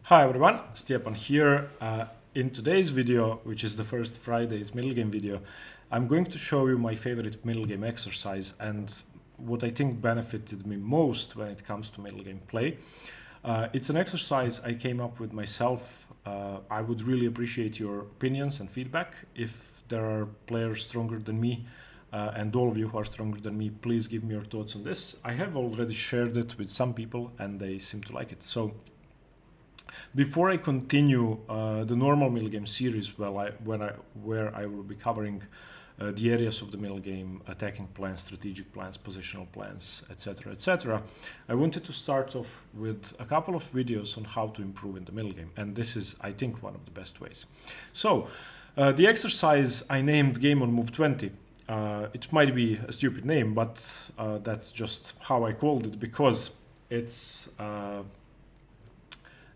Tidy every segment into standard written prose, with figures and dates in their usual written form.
Hi everyone, Stepan here. In today's video, which is the first Friday's middle game video, I'm going to show you my favorite middle game exercise and what I think benefited me most when it comes to middle game play. It's an exercise I came up with myself. I would really appreciate your opinions and feedback. If there are players stronger than me, and all of you who are stronger than me, please give me your thoughts on this. I have already shared it with some people and they seem to like it. So before I continue the normal middle game series, where I will be covering the areas of the middle game, attacking plans, strategic plans, positional plans, etc., etc., I wanted to start off with a couple of videos on how to improve in the middle game, and this is, I think, one of the best ways. So the exercise I named Game on Move 20. It might be a stupid name, but that's just how I called it because it's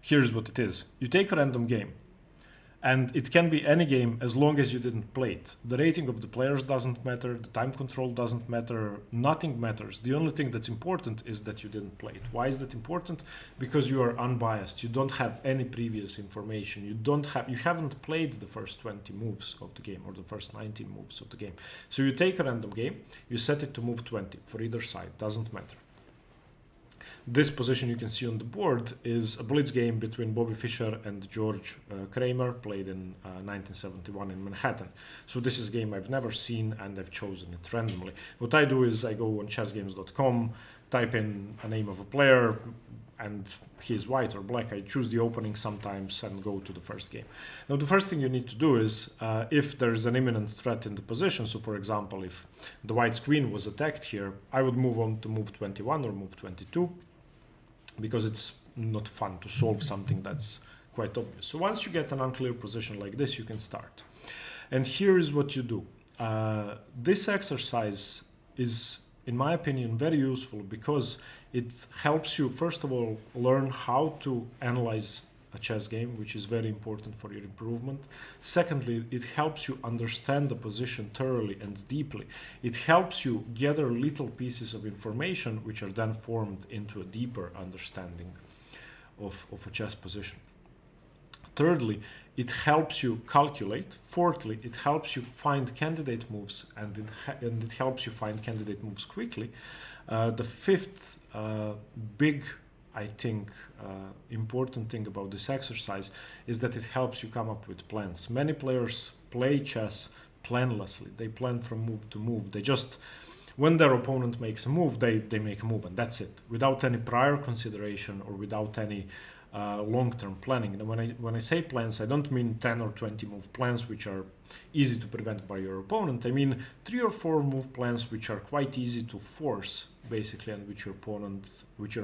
here's what it is. You take a random game, and it can be any game as long as you didn't play it. The rating of the players doesn't matter, the time control doesn't matter, nothing matters. The only thing that's important is that you didn't play it. Why is that important? Because you are unbiased. You don't have any previous information. You haven't played the first 20 moves of the game or the first 19 moves of the game. So you take a random game, you set it to move 20 for either side, doesn't matter. This position you can see on the board is a blitz game between Bobby Fischer and George Kramer, played in 1971 in Manhattan. So this is a game I've never seen and I've chosen it randomly. What I do is I go on chessgames.com, type in a name of a player, and he's white or black. I choose the opening sometimes and go to the first game. Now the first thing you need to do is if there's an imminent threat in the position, so for example if the white's queen was attacked here, I would move on to move 21 or move 22, because it's not fun to solve something that's quite obvious. So once you get an unclear position like this, you can start. And here is what you do. This exercise is, in my opinion, very useful because it helps you, first of all, learn how to analyze a chess game, which is very important for your improvement. Secondly, it helps you understand the position thoroughly and deeply. It helps you gather little pieces of information which are then formed into a deeper understanding of a chess position. Thirdly, it helps you calculate. Fourthly, it helps you find candidate moves, and it helps you find candidate moves quickly. The fifth big, I think, important thing about this exercise is that it helps you come up with plans. Many players play chess planlessly. They plan from move to move. They just, when their opponent makes a move, they make a move and that's it, without any prior consideration or without any long-term planning. And when I say plans, I don't mean 10 or 20 move plans which are easy to prevent by your opponent. I mean 3 or 4 move plans which are quite easy to force, basically, and which your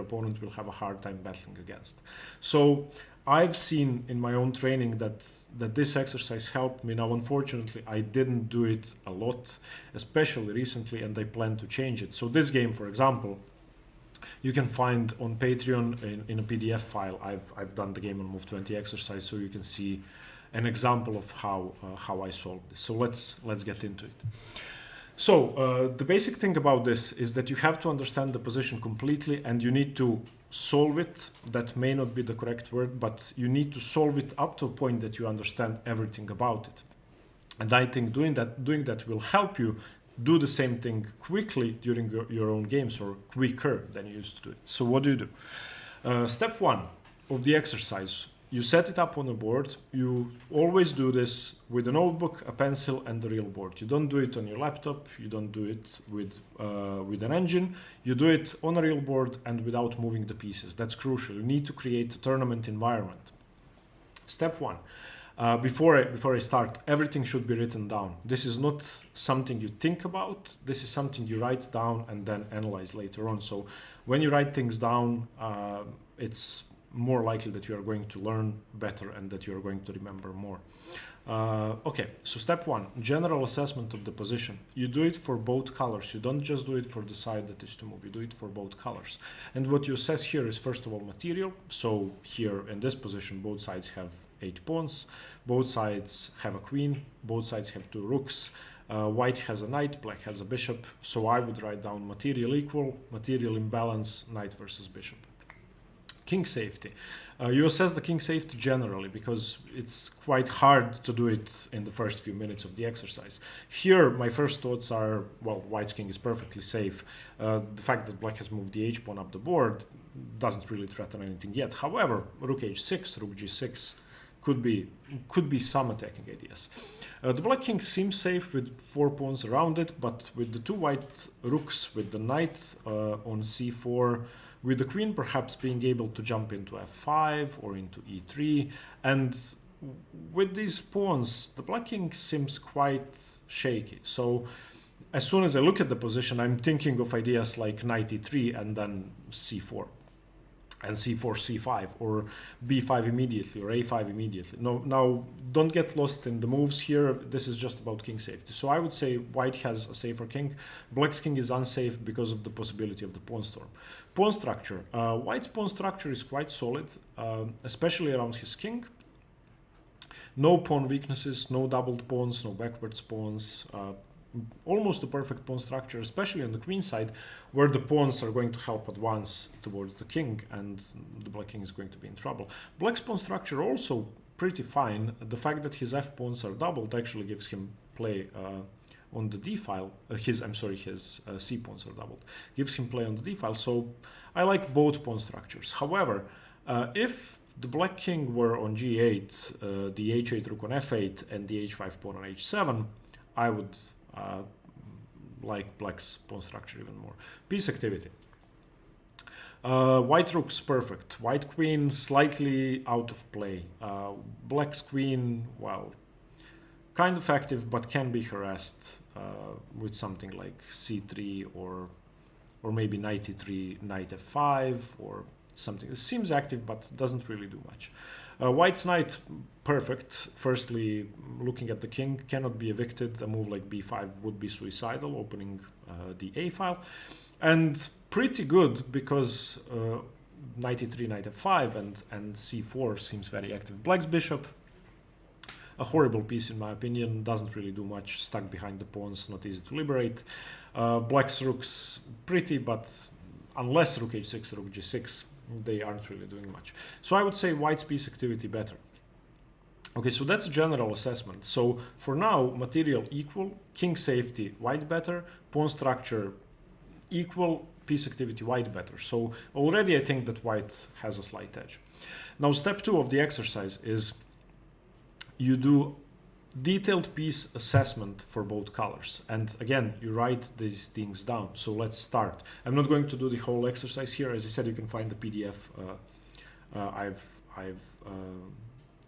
opponent will have a hard time battling against. So I've seen in my own training that this exercise helped me. Now, unfortunately, I didn't do it a lot, especially recently, and I plan to change it. So this game, for example, you can find on Patreon in a PDF file. I've done the game on Move 20 exercise, so you can see an example of how I solved this. So let's get into it. So the basic thing about this is that you have to understand the position completely and you need to solve it. That may not be the correct word, but you need to solve it up to a point that you understand everything about it. And I think doing that will help you do the same thing quickly during your own games, or quicker than you used to do it. So what do? Step 1 of the exercise. You set it up on a board. You always do this with a notebook, a pencil, and the real board. You don't do it on your laptop. You don't do it with an engine. You do it on a real board and without moving the pieces. That's crucial. You need to create a tournament environment. Step 1. Before I start, everything should be written down. This is not something you think about. This is something you write down and then analyze later on. So when you write things down, it's more likely that you are going to learn better and that you are going to remember more. Okay, so step 1, general assessment of the position. You do it for both colors. You don't just do it for the side that is to move. You do it for both colors. And what you assess here is, first of all, material. So here in this position, both sides have 8 pawns. Both sides have a queen. Both sides have 2 rooks. White has a knight, black has a bishop. So I would write down material equal, material imbalance, knight versus bishop. King safety. You assess the king safety generally because it's quite hard to do it in the first few minutes of the exercise. Here, my first thoughts are, well, white's king is perfectly safe. The fact that black has moved the h-pawn up the board doesn't really threaten anything yet. However, rook h6, rook g6 could be some attacking ideas. The black king seems safe with 4 pawns around it, but with the 2 white rooks, with the knight on c4, with the queen perhaps being able to jump into f5 or into e3, and with these pawns, the black king seems quite shaky. So as soon as I look at the position, I'm thinking of ideas like knight e3 and then c4. And c4, c5, or b5 immediately, or a5 immediately. No, now, don't get lost in the moves here. This is just about king safety. So I would say white has a safer king. Black's king is unsafe because of the possibility of the pawn storm. Pawn structure. White's pawn structure is quite solid, especially around his king. No pawn weaknesses, no doubled pawns, no backwards pawns. Almost a perfect pawn structure, especially on the queen side, where the pawns are going to help advance towards the king, and the black king is going to be in trouble. Black's pawn structure also pretty fine. The fact that his f pawns are doubled actually gives him play on the d file. His c pawns are doubled, gives him play on the d file. So I like both pawn structures. However, if the black king were on g8, the h8 rook on f8, and the h5 pawn on h7, I would like black's pawn structure even more. Piece activity. White rook's perfect. White queen slightly out of play. Black's queen, well, kind of active, but can be harassed with something like c3 or maybe knight e3, knight f5 or something. It seems active, but doesn't really do much. White's knight, perfect. Firstly, looking at the king, cannot be evicted. A move like b5 would be suicidal, opening the a file. And pretty good because knight e3, knight f5 and c4 seems very active. Black's bishop, a horrible piece in my opinion, doesn't really do much, stuck behind the pawns, not easy to liberate. Black's rook's pretty, but unless rook h6, rook g6, they aren't really doing much. So I would say white's piece activity better. Okay, so that's a general assessment. So for now, material equal, king safety, white better, pawn structure equal, piece activity, white better. So already I think that white has a slight edge. Now step 2 of the exercise is you do detailed piece assessment for both colors, and again you write these things down. So let's start. I'm not going to do the whole exercise here. As I said, you can find the PDF I've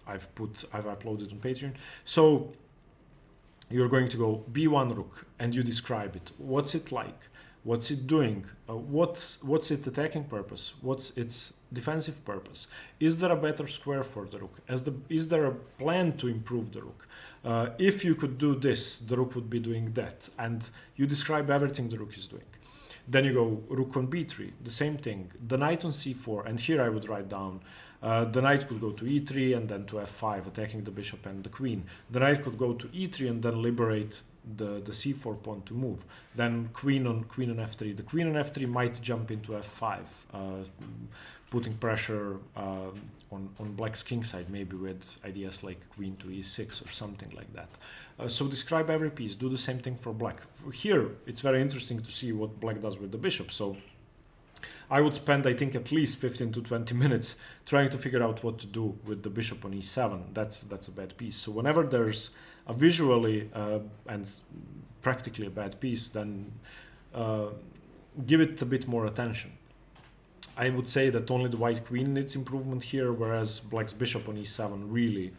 uploaded on Patreon. So you're going to go b1 rook and you describe it. What's it like? What's it doing? What's its attacking purpose? What's its defensive purpose? Is there a better square for the rook? Is there a plan to improve the rook? If you could do this, the rook would be doing that. And you describe everything the rook is doing. Then you go rook on b3, the same thing. The knight on c4, and here I would write down the knight could go to e3 and then to f5, attacking the bishop and the queen. The knight could go to e3 and then liberate the c4 pawn to move. Then queen on f3. The queen on f3 might jump into f5, putting pressure on black's king side, maybe with ideas like queen to e6 or something like that. So describe every piece. Do the same thing for black. Here, it's very interesting to see what black does with the bishop. So I would spend, I think, at least 15 to 20 minutes trying to figure out what to do with the bishop on e7. That's a bad piece. So whenever there's a visually and practically a bad piece, then give it a bit more attention. I would say that only the white queen needs improvement here, whereas black's bishop on e7 really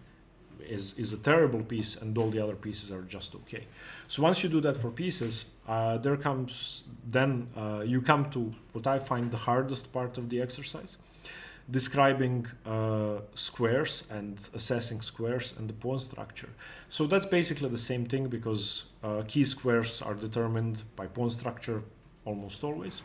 is a terrible piece, and all the other pieces are just okay. So once you do that for pieces, you come to what I find the hardest part of the exercise, describing squares and assessing squares and the pawn structure. So that's basically the same thing, because key squares are determined by pawn structure almost always.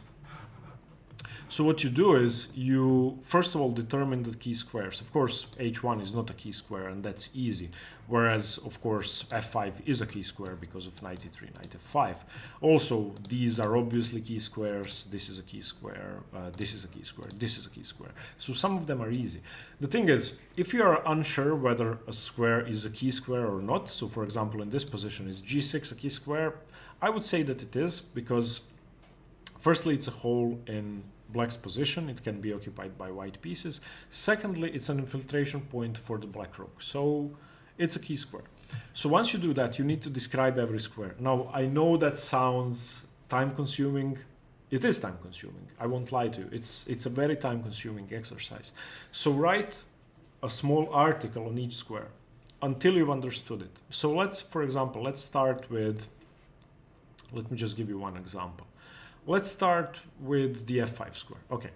So what you do is you first of all determine the key squares. Of course, h1 is not a key square, and that's easy. Whereas, of course, f5 is a key square because of knight e3, knight f5. Also, these are obviously key squares. This is a key square. This is a key square. This is a key square. So some of them are easy. The thing is, if you are unsure whether a square is a key square or not, so for example, in this position, is g6 a key square? I would say that it is, because firstly, it's a hole in black's position. It can be occupied by white pieces. Secondly, it's an infiltration point for the black rook. So it's a key square. So once you do that, you need to describe every square. Now, I know that sounds time-consuming. It is time-consuming. I won't lie to you. It's a very time-consuming exercise. So write a small article on each square until you've understood it. So let's, for example, let's start with, let me just give you one example. Let's start with the f5 square. Okay,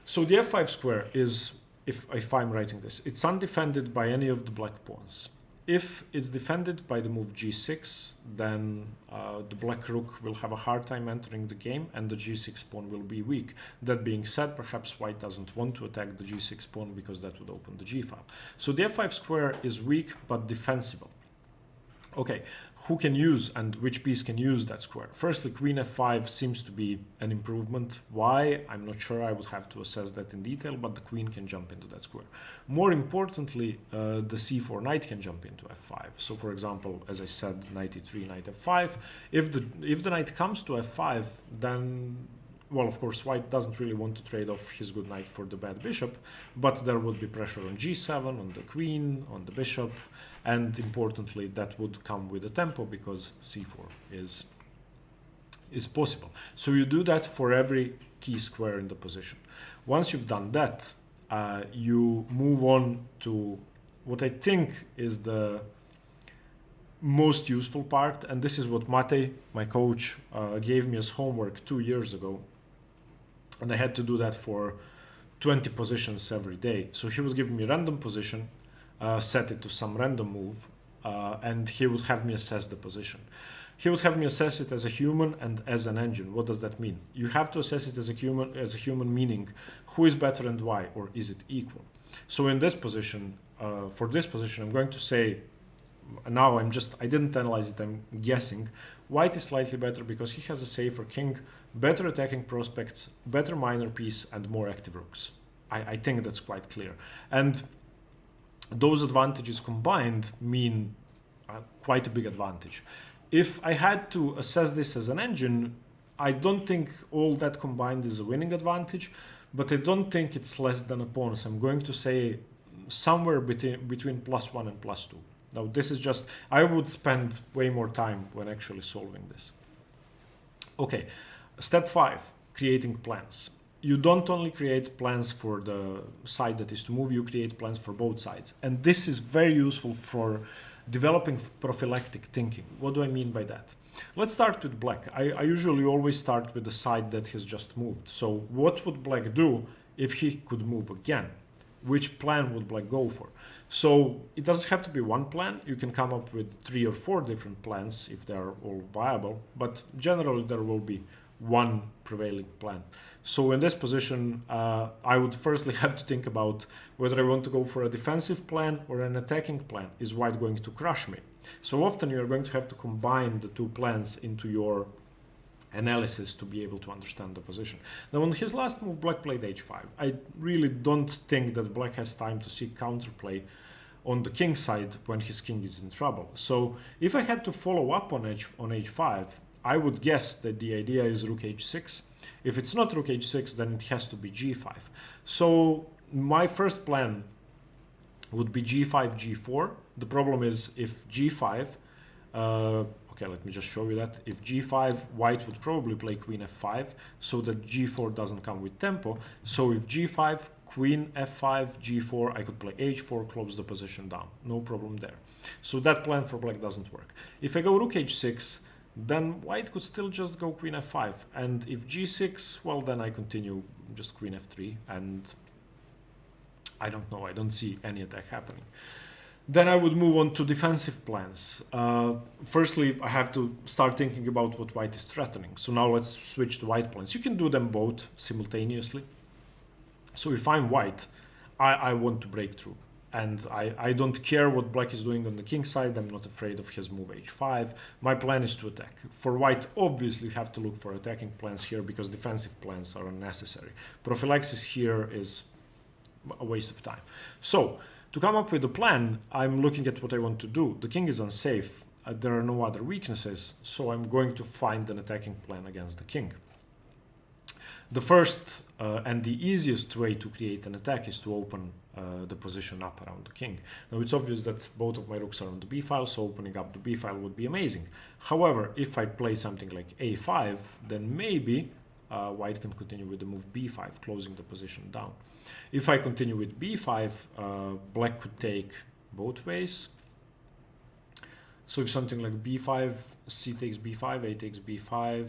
so the f5 square is, if I'm writing this, it's undefended by any of the black pawns. If it's defended by the move g6, then the black rook will have a hard time entering the game and the g6 pawn will be weak. That being said, perhaps white doesn't want to attack the g6 pawn because that would open the g file. So the f5 square is weak but defensible. Okay, who can use and which piece can use that square? Firstly, queen f5 seems to be an improvement. Why? I'm not sure. I would have to assess that in detail, but the queen can jump into that square. More importantly, the c4 knight can jump into f5. So for example, as I said, knight e3, knight f5. If the knight comes to f5, then, well, of course, white doesn't really want to trade off his good knight for the bad bishop, but there would be pressure on g7, on the queen, on the bishop, and importantly, that would come with a tempo because c4 is possible. So you do that for every key square in the position. Once you've done that, you move on to what I think is the most useful part, and this is what Matej, my coach, gave me as homework 2 years ago, and I had to do that for 20 positions every day. So he would give me a random position, set it to some random move, and he would have me assess the position. He would have me assess it as a human and as an engine. What does that mean? You have to assess it as a human meaning who is better and why, or is it equal? So in this position, for this position, I'm going to say, now I didn't analyze it, I'm guessing, white is slightly better because he has a safer king, better attacking prospects, better minor piece, and more active rooks. I think that's quite clear. And those advantages combined mean quite a big advantage. If I had to assess this as an engine, I don't think all that combined is a winning advantage, but I don't think it's less than a pawn. So I'm going to say somewhere between +1 and +2. Now, this is just, I would spend way more time when actually solving this. Okay, step 5, creating plans. You don't only create plans for the side that is to move, you create plans for both sides. And this is very useful for developing prophylactic thinking. What do I mean by that? Let's start with black. I usually always start with the side that has just moved. So what would black do if he could move again? Which plan would black go for? So it doesn't have to be one plan. You can come up with 3 or 4 different plans if they are all viable, but generally there will be one prevailing plan. So in this position, I would firstly have to think about whether I want to go for a defensive plan or an attacking plan. Is white going to crush me? So often you're going to have to combine the 2 plans into your analysis to be able to understand the position. Now, on his last move, black played h5. I really don't think that black has time to seek counterplay on the king side when his king is in trouble. So if I had to follow up on h5, I would guess that the idea is rook h6. If it's not rook h6, then it has to be g5. So my first plan would be g5, g4. The problem is if g5, okay, let me just show you that. If g5, white would probably play queen f5, so that g4 doesn't come with tempo. So if g5, queen f5, g4, I could play h4, close the position down. No problem there. So that plan for black doesn't work. If I go rook h6, then white could still just go queen f5. And if g6, well, then I continue just queen f3. And I don't know, I don't see any attack happening. Then I would move on to defensive plans. Firstly, I have to start thinking about what white is threatening. So now let's switch to white plans. You can do them both simultaneously. So if I'm white, I want to break through. And I don't care what black is doing on the king side. I'm not afraid of his move h5. My plan is to attack. For white, obviously, you have to look for attacking plans here because defensive plans are unnecessary. Prophylaxis here is a waste of time. So to come up with a plan, I'm looking at what I want to do. The king is unsafe. There are no other weaknesses. So I'm going to find an attacking plan against the king. The first and the easiest way to create an attack is to open the position up around the king. Now it's obvious that both of my rooks are on the b file, so opening up the b file would be amazing. However, if I play something like a5, then maybe white can continue with the move b5, closing the position down. If I continue with b5, black could take both ways. So if something like b5, c takes b5, a takes b5,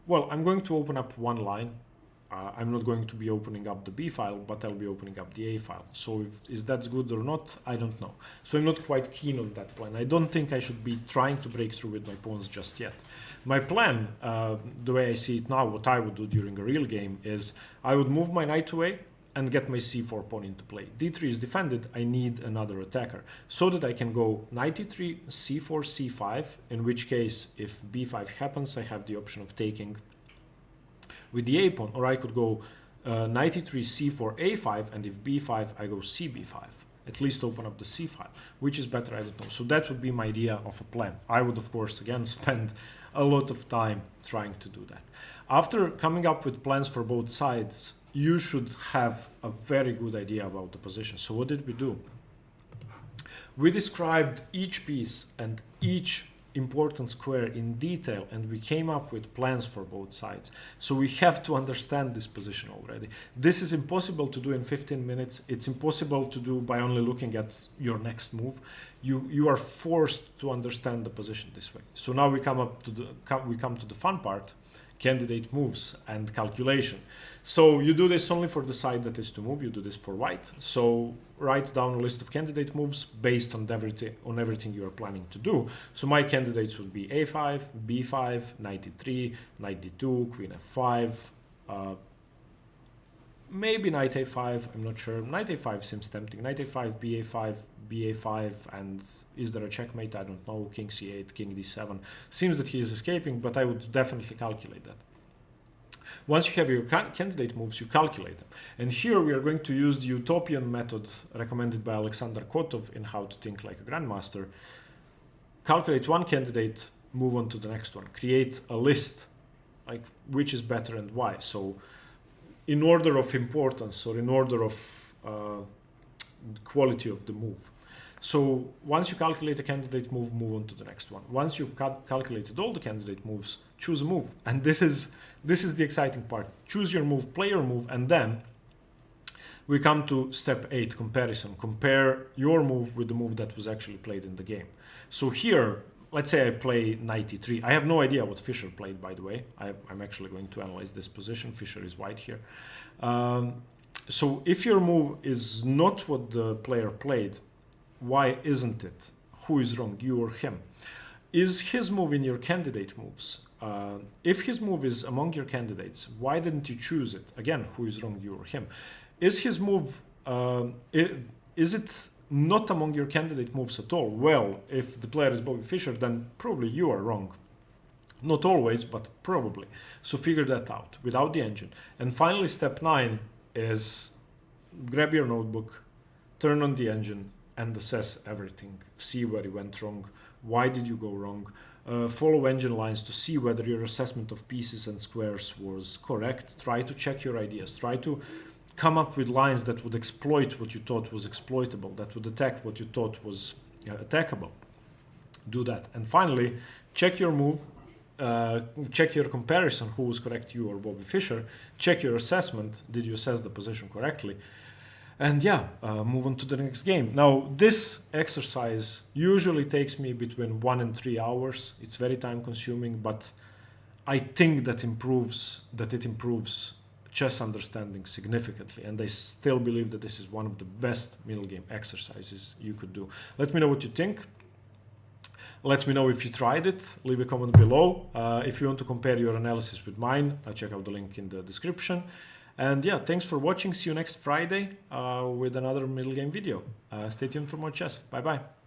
well, I'm going to open up one line. I'm not going to be opening up the b file, but I'll be opening up the a file. So is that good or not? I don't know. So I'm not quite keen on that plan. I don't think I should be trying to break through with my pawns just yet. My plan, the way I see it now, what I would do during a real game is I would move my knight away and get my c4 pawn into play. d3 is defended. I need another attacker so that I can go knight e3, c4, c5, in which case if b5 happens, I have the option of taking with the a pawn, or I could go knight e3, c4, a5, and if b5, I go cb5. At least open up the c file. Which is better, I don't know. So that would be my idea of a plan. I would, of course, again, spend a lot of time trying to do that. After coming up with plans for both sides, you should have a very good idea about the position. So what did we do? We described each piece and each important square in detail, and we came up with plans for both sides. So we have to understand this position already. This is impossible to do in 15 minutes. It's impossible to do by only looking at your next move. You are forced to understand the position this way. So now we come to the fun part, candidate moves and calculation. So you do this only for the side that is to move. You do this for white. So write down a list of candidate moves based on everything you are planning to do. So my candidates would be a5, b5, knight e3, knight d2, queen f5, maybe knight a5, I'm not sure. Knight a5 seems tempting. Knight a5, ba5, ba5, and is there a checkmate? I don't know. King c8, king d7. Seems that he is escaping, but I would definitely calculate that. Once you have your candidate moves, you calculate them. And here we are going to use the utopian method recommended by Alexander Kotov in How to Think Like a Grandmaster. Calculate one candidate, move on to the next one. Create a list, like which is better and why. So in order of importance or in order of quality of the move. So once you calculate a candidate move, move on to the next one. Once you've calculated all the candidate moves, choose a move. And this is the exciting part. Choose your move, play your move, and then we come to step 8, comparison. Compare your move with the move that was actually played in the game. So here, let's say I play knight e3. I have no idea what Fischer played, by the way. I'm actually going to analyze this position. Fischer is white here. So if your move is not what the player played, why isn't it? Who is wrong, you or him? Is his move in your candidate moves? If his move is among your candidates, why didn't you choose it? Again, who is wrong, you or him? Is his move, is it not among your candidate moves at all? Well, if the player is Bobby Fischer, then probably you are wrong. Not always, but probably. So figure that out without the engine. And finally, step 9 is grab your notebook, turn on the engine, and assess everything. See where you went wrong. Why did you go wrong? Follow engine lines to see whether your assessment of pieces and squares was correct. Try to check your ideas. Try to come up with lines that would exploit what you thought was exploitable, that would attack what you thought was attackable. Do that. And finally, check your move. Check your comparison, who was correct, you or Bobby Fischer. Check your assessment. Did you assess the position correctly? And yeah, move on to the next game. Now, this exercise usually takes me between 1 and 3 hours. It's very time consuming, but I think that it improves chess understanding significantly, and I still believe that this is one of the best middle game exercises you could do. Let me know what you think. Let me know if you tried it. Leave a comment below. If you want to compare your analysis with mine, check out the link in the description. And yeah, thanks for watching. See you next Friday with another middle game video. Stay tuned for more chess. Bye bye.